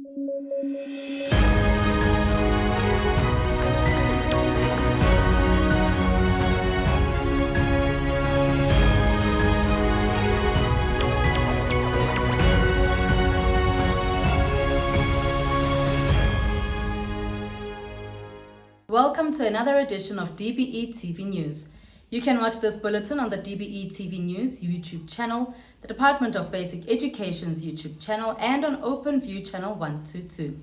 Welcome to another edition of DBE TV News. You can watch this bulletin on the DBE TV News YouTube channel, the Department of Basic Education's YouTube channel, and on OpenView channel 122.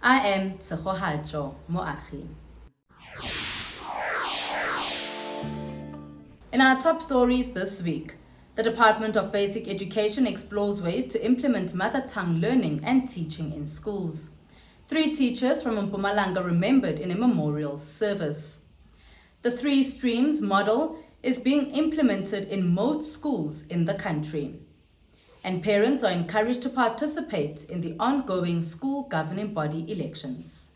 I am Tsehohajo Moahi. In our top stories this week, the Department of Basic Education explores ways to implement mother tongue learning and teaching in schools. 3 teachers from Mpumalanga remembered in a memorial service. The 3 streams model is being implemented in most schools in the country. And parents are encouraged to participate in the ongoing school governing body elections.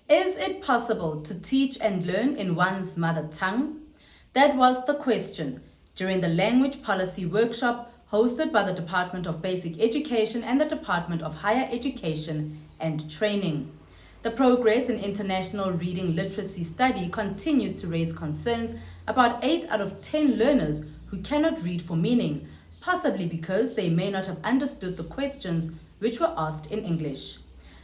Is it possible to teach and learn in one's mother tongue? That was the question during the language policy workshop hosted by the Department of Basic Education and the Department of Higher Education and Training. The Progress in International Reading Literacy study continues to raise concerns about 8 out of 10 learners who cannot read for meaning, possibly because they may not have understood the questions which were asked in English.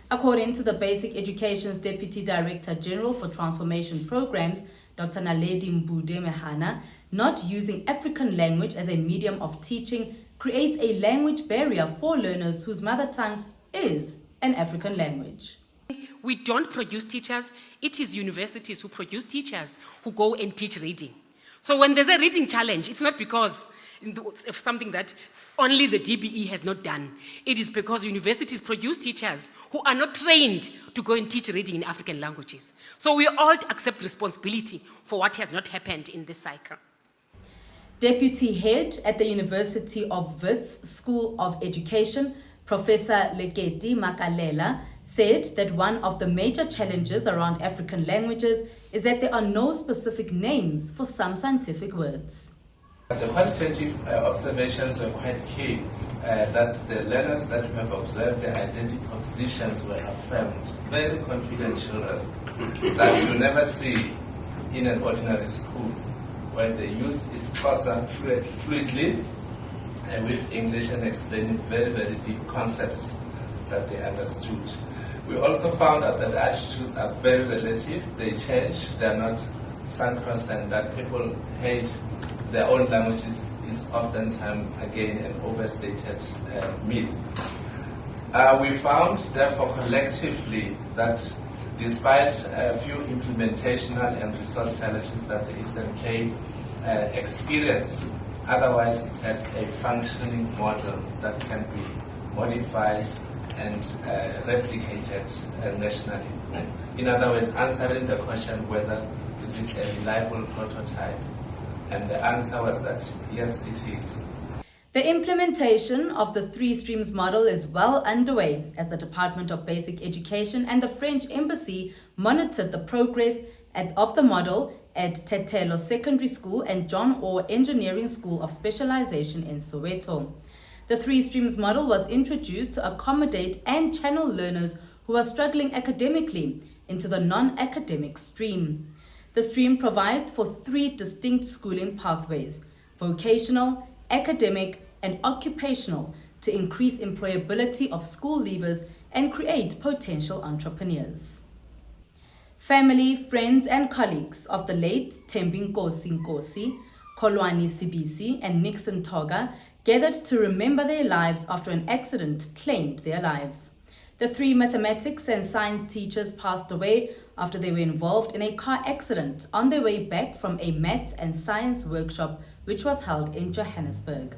According to the Basic Education's Deputy Director General for Transformation Programs, Dr. Naledi Mbude Mehana, not using African language as a medium of teaching creates a language barrier for learners whose mother tongue is an African language. We don't produce teachers. It is universities who produce teachers who go and teach reading. So when there's a reading challenge, it's not because of something that only the DBE has not done. It is because universities produce teachers who are not trained to go and teach reading in African languages. So we all accept responsibility for what has not happened in this cycle. Deputy Head at the University of Wits School of Education, Professor Leketi Makalela, said that one of the major challenges around African languages is that there are no specific names for some scientific words. The qualitative observations were quite key, that the learners that we have observed, their identity positions were affirmed. Very confident children that you never see in an ordinary school, where the use is Xhosa fluidly and with English and explaining very, very deep concepts that they understood. We also found out that attitudes are very relative, they change, they're not sacrosanct, that people hate their own languages is oftentimes, again, an overstated myth. We found, therefore, collectively that despite a few implementational and resource challenges that the Eastern Cape experienced, otherwise it had a functioning model that can be modified and replicated nationally. In other words, answering the question whether is it a reliable prototype. And the answer was that yes, it is. The implementation of the 3 streams model is well underway as the Department of Basic Education and the French Embassy monitored the progress of the model at Tetelo Secondary School and John Orr Engineering School of Specialization in Soweto. The 3 streams model was introduced to accommodate and channel learners who are struggling academically into the non-academic stream. The stream provides for 3 distinct schooling pathways: vocational, academic, and occupational, to increase employability of school leavers and create potential entrepreneurs. Family, friends, and colleagues of the late Thembinkosi Nkosi, Kholwani Sibisi, and Nixon Toga gathered to remember their lives after an accident claimed their lives. The 3 mathematics and science teachers passed away after they were involved in a car accident on their way back from a maths and science workshop which was held in Johannesburg.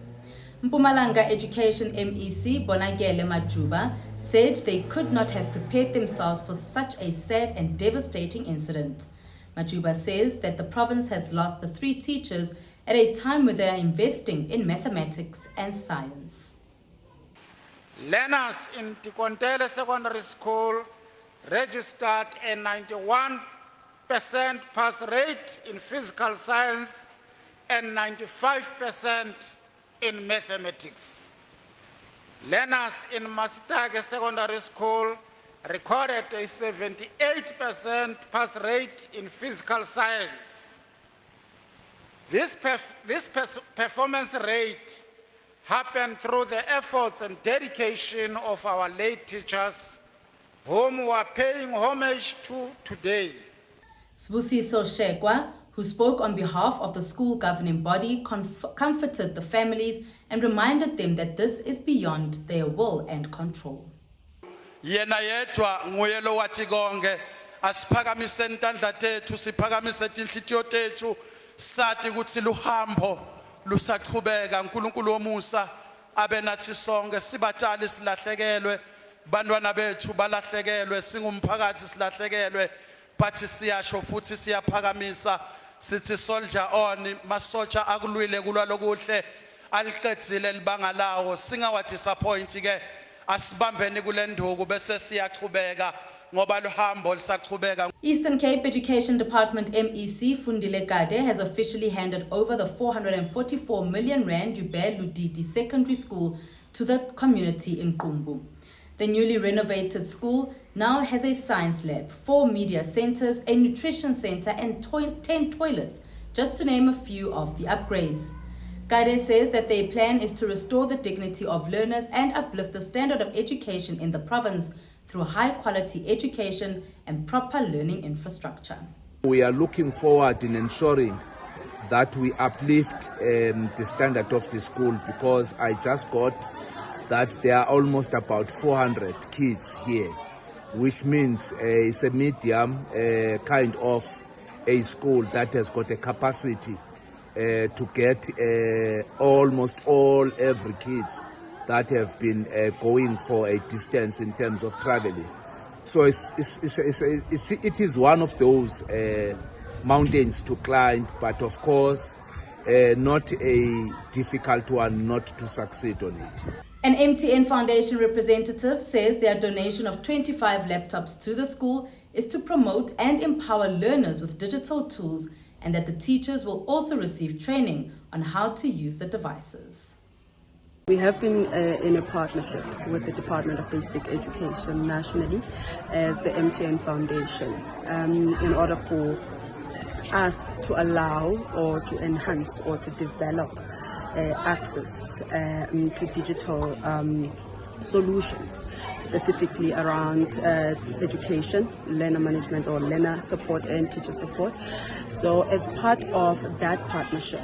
Mpumalanga Education MEC Bonakele Majuba said they could not have prepared themselves for such a sad and devastating incident. Majuba says that the province has lost the 3 teachers at a time when they are investing in mathematics and science. Learners in Tikontele Secondary School registered a 91% pass rate in physical science and 95% in mathematics. Learners in Masitake Secondary School recorded a 78% pass rate in physical science. This performance rate happened through the efforts and dedication of our late teachers, whom we are paying homage to today. Sbusiso Shekwa, who spoke on behalf of the school governing body, comforted the families and reminded them that this is beyond their will and control. Yena yedwa nguye lo wathi konke asiphakamise intandla tethu siphakamise inhlitiyo tethu sathi ukuthi luhambo lusaqhubeka uNkulunkulu womusa abe nathi sonke sibatali silahlekelwe bantwana bethu balahlekelwe singumphakathi silahlekelwe bathi siyasho futhi siyaphakamisa sithi soldier on masotsha akulwile kulwa lokuhle aliqedzile libanga lawo singawa disappoint ke asibambeni kule nduku bese siyaqhubeka ngoba luhambo lisaqhubeka. Eastern Cape Education Department MEC Fundile Kade has officially handed over the 444 million rand Ube Ludidi Secondary School to the community in Qumbu. The newly renovated school now has a science lab, 4 media centers, a nutrition center and 10 toilets, just to name a few of the upgrades. Kade says that their plan is to restore the dignity of learners and uplift the standard of education in the province through high-quality education and proper learning infrastructure. We are looking forward in ensuring that we uplift the standard of the school, because I just got that there are almost about 400 kids here, which means it's a medium kind of a school that has got a capacity to get almost every kids that have been going for a distance in terms of traveling. So it is one of those mountains to climb, but of course not a difficult one not to succeed on it. An MTN Foundation representative says their donation of 25 laptops to the school is to promote and empower learners with digital tools, and that the teachers will also receive training on how to use the devices. We have been in a partnership with the Department of Basic Education nationally as the MTN Foundation in order for us to allow or to enhance or to develop access to digital solutions, specifically around education, learner management or learner support and teacher support. So as part of that partnership,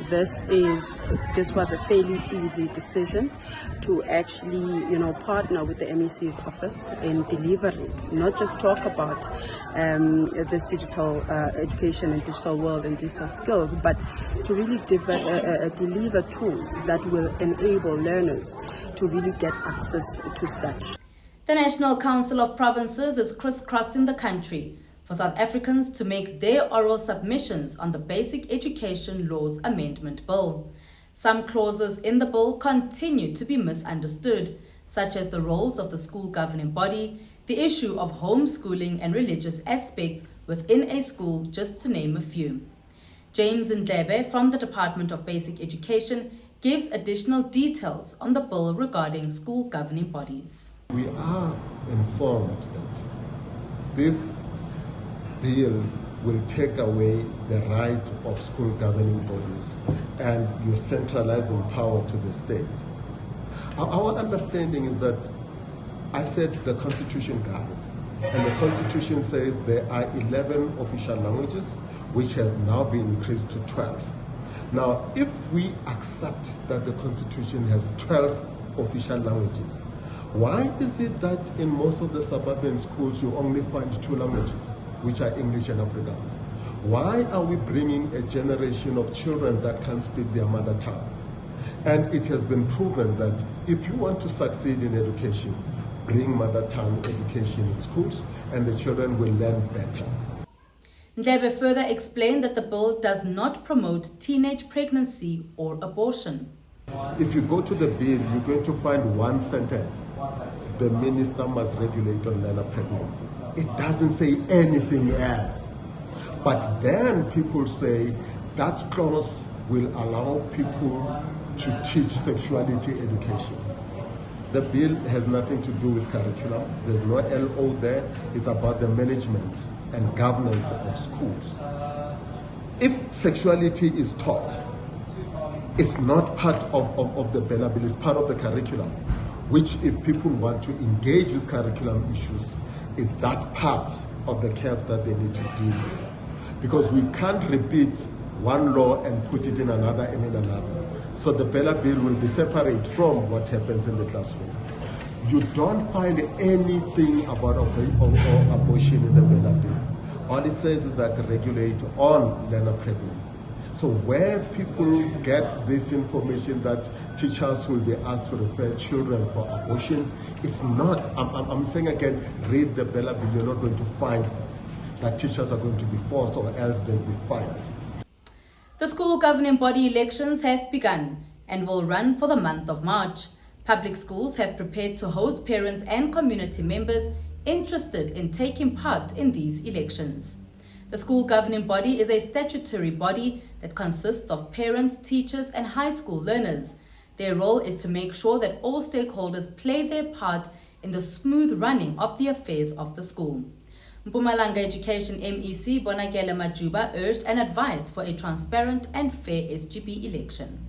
this was a fairly easy decision to actually, partner with the MEC's office in delivering, not just talk about this digital education and digital world and digital skills, but to really deliver tools that will enable learners to really get access to such. The National Council of Provinces is crisscrossing the country for South Africans to make their oral submissions on the Basic Education Laws Amendment Bill. Some clauses in the bill continue to be misunderstood, such as the roles of the school governing body, the issue of homeschooling and religious aspects within a school, just to name a few. James Ndlebe from the Department of Basic Education gives additional details on the bill regarding school governing bodies. We are informed that this bill will take away the right of school governing bodies and you're centralizing power to the state. Our understanding is that, I said the Constitution guides, and the Constitution says there are 11 official languages which have now been increased to 12. Now, if we accept that the Constitution has 12 official languages, why is it that in most of the suburban schools you only find 2 languages, which are English and Afrikaans? Why are we bringing a generation of children that can't speak their mother tongue? And it has been proven that if you want to succeed in education, bring mother tongue education in schools and the children will learn better. Ndlebe further explained that the bill does not promote teenage pregnancy or abortion. If you go to the bill, you're going to find one sentence: the minister must regulate on learner pregnancy. It doesn't say anything else. But then people say that clause will allow people to teach sexuality education. The bill has nothing to do with curriculum. There's no LO there. It's about the management and governance of schools. If sexuality is taught, it's not part of the Bella bill, it's part of the curriculum, which if people want to engage with curriculum issues, it's that part of the curve that they need to deal with. Because we can't repeat one law and put it in another and in another. So the Bella bill will be separate from what happens in the classroom. You don't find anything about abortion in the Bella bill. All it says is that regulate on learner pregnancy. So where people get this information that teachers will be asked to refer children for abortion, it's not. I'm saying again, read the Bella bill. You're not going to find that teachers are going to be forced or else they'll be fired. The school governing body elections have begun and will run for the month of March. Public schools have prepared to host parents and community members interested in taking part in these elections. The school governing body is a statutory body that consists of parents, teachers, and high school learners. Their role is to make sure that all stakeholders play their part in the smooth running of the affairs of the school. Mpumalanga Education MEC Bonakele Majuba urged and advised for a transparent and fair SGB election.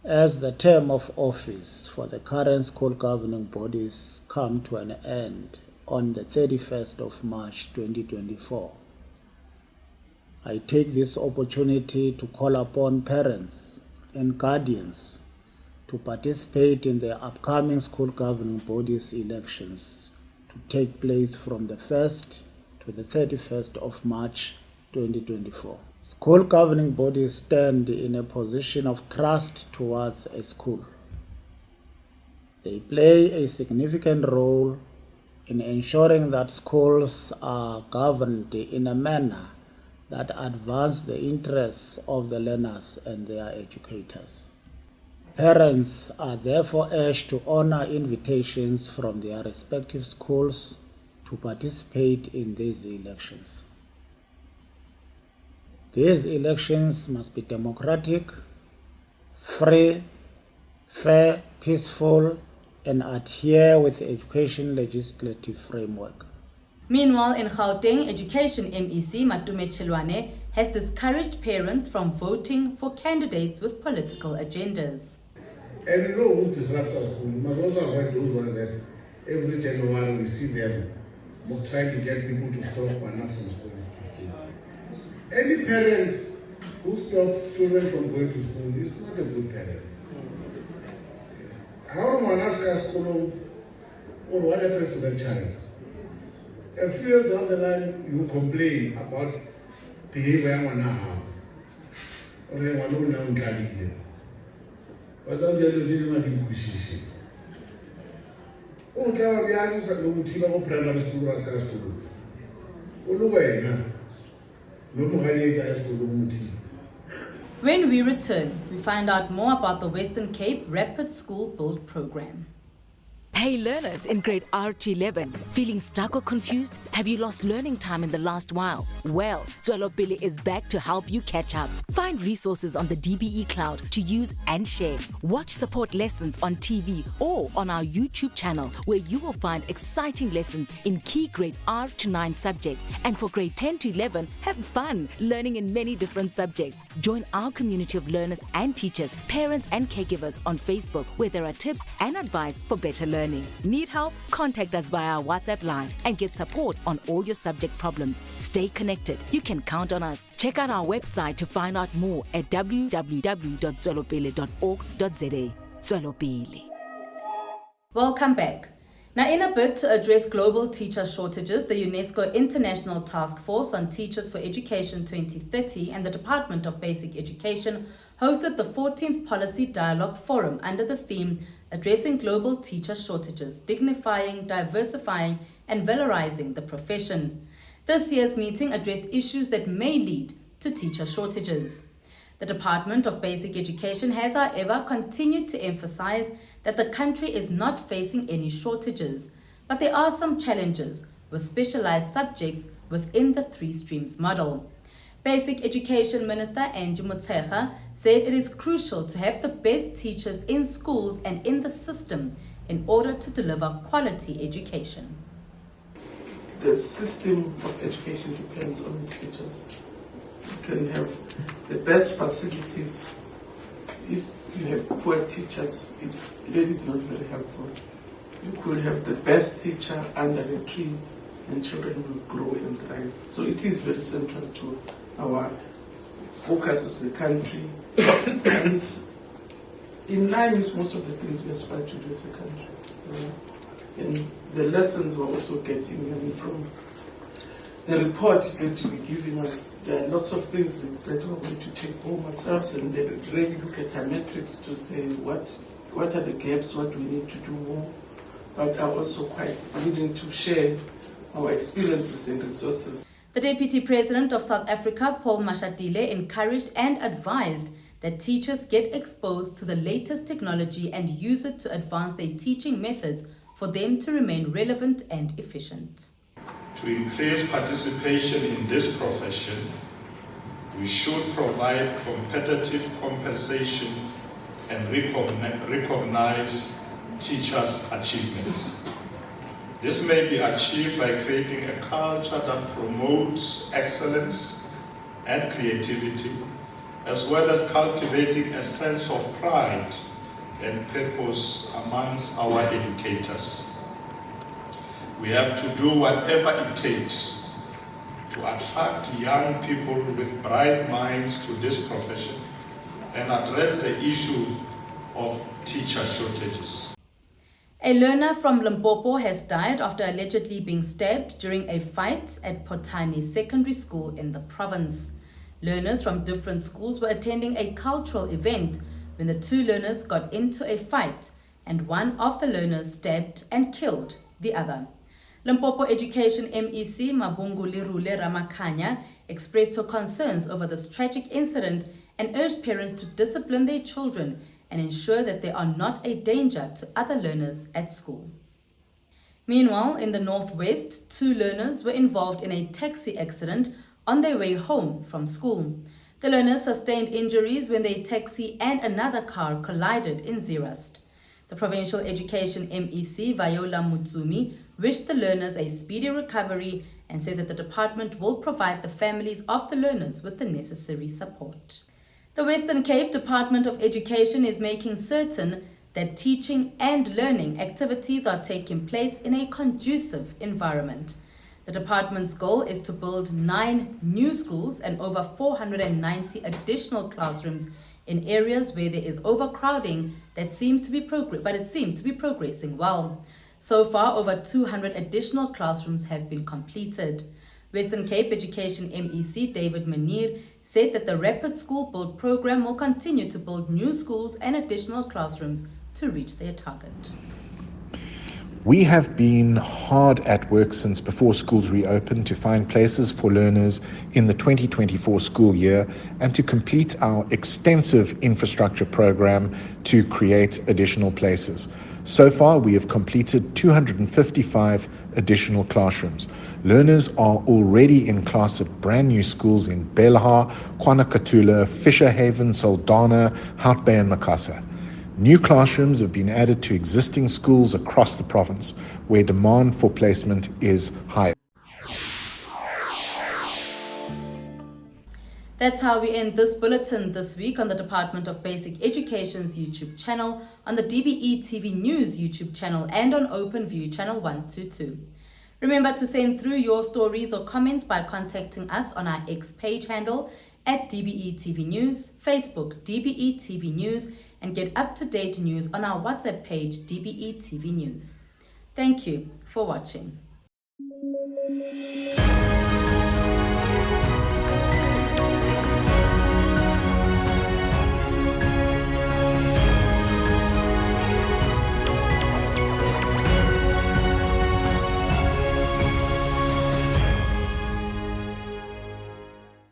As the term of office for the current school governing bodies come to an end on the 31st of March 2024, I take this opportunity to call upon parents and guardians to participate in the upcoming school governing bodies elections to take place from the 1st to the 31st of March 2024. School governing bodies stand in a position of trust towards a school. They play a significant role in ensuring that schools are governed in a manner that advance the interests of the learners and their educators. Parents are therefore urged to honor invitations from their respective schools to participate in these elections. These elections must be democratic, free, fair, peaceful, and adhere with the education legislative framework. Meanwhile, in Gauteng, Education MEC Matume Chilwane has discouraged parents from voting for candidates with political agendas. And you know who disrupts our school? You must also avoid those ones that every January we see them trying to get people to stop enough from going to school. Any parent who stops children from going to school is not a good parent. How do one ask us or what happens to the child? A few years down the line, you complain about behavior and how. Or you want to know here. What's that the legitimate inquisition? Oh, tell me, I'm going to go primary school as a school. When we return, we find out more about the Western Cape Rapid School Build program. Hey learners in grade R11, feeling stuck or confused? Have you lost learning time in the last while? Well, Tswelopele is back to help you catch up. Find resources on the DBE cloud to use and share. Watch support lessons on TV or on our YouTube channel, where you will find exciting lessons in key grade R to 9 subjects. And for grade 10 to 11, have fun learning in many different subjects. Join our community of learners and teachers, parents and caregivers on Facebook, where there are tips and advice for better learning. Need help? Contact us via our WhatsApp line and get support on all your subject problems. Stay connected. You can count on us. Check out our website to find out more at www.tswelopele.org.za. Tswelopele. Welcome back. Now, in a bid to address global teacher shortages, the UNESCO International Task Force on Teachers for Education 2030 and the Department of Basic Education hosted the 14th Policy Dialogue Forum under the theme Addressing Global Teacher Shortages, Dignifying, Diversifying and Valorizing the Profession. This year's meeting addressed issues that may lead to teacher shortages. The Department of Basic Education has, however, continued to emphasize that the country is not facing any shortages, but there are some challenges with specialized subjects within the 3 streams model. Basic Education Minister Angie Motshekga said it is crucial to have the best teachers in schools and in the system in order to deliver quality education. The system of education depends on its teachers. You can have the best facilities. If you have poor teachers, it really is not very helpful. You could have the best teacher under a tree and children will grow and thrive. So it is very central to our focus as a country, and it's in line with most of the things we aspire to do as a country. And the lessons we're also getting from the report that you're giving us, there are lots of things that we're going to take home ourselves and then really look at our metrics to say what are the gaps, what do we need to do more, but are also quite willing to share our experiences and resources. The Deputy President of South Africa, Paul Mashatile, encouraged and advised that teachers get exposed to the latest technology and use it to advance their teaching methods for them to remain relevant and efficient. To increase participation in this profession, we should provide competitive compensation and recognize teachers' achievements. This may be achieved by creating a culture that promotes excellence and creativity, as well as cultivating a sense of pride and purpose amongst our educators. We have to do whatever it takes to attract young people with bright minds to this profession and address the issue of teacher shortages. A learner from Limpopo has died after allegedly being stabbed during a fight at Potani Secondary School in the province. Learners from different schools were attending a cultural event when the two learners got into a fight and one of the learners stabbed and killed the other. Limpopo Education MEC Mabungulirule Ramakhanya expressed her concerns over this tragic incident and urged parents to discipline their children and ensure that they are not a danger to other learners at school. Meanwhile, in the northwest, two learners were involved in a taxi accident on their way home from school. The learners sustained injuries when their taxi and another car collided in Zeerust. The Provincial Education MEC, Viola Mutsumi, wished the learners a speedy recovery and said that the department will provide the families of the learners with the necessary support. The Western Cape Department of Education is making certain that teaching and learning activities are taking place in a conducive environment. The department's goal is to build 9 new schools and over 490 additional classrooms in areas where there is overcrowding that seems to be progressing well. So far, over 200 additional classrooms have been completed. Western Cape Education MEC David Manir said that the Rapid School Build program will continue to build new schools and additional classrooms to reach their target. We have been hard at work since before schools reopened to find places for learners in the 2024 school year and to complete our extensive infrastructure program to create additional places. So far, we have completed 255 additional classrooms. Learners are already in class at brand new schools in Belha, KwaNakatula, Fisher Haven, Saldanha, Hout Bay and Makassar. New classrooms have been added to existing schools across the province, where demand for placement is high. That's how we end this bulletin this week on the Department of Basic Education's YouTube channel, on the DBE TV News YouTube channel, and on OpenView channel 122. Remember to send through your stories or comments by contacting us on our X page handle at DBE TV News, Facebook DBE TV News, and get up-to-date news on our WhatsApp page DBE TV News. Thank you for watching.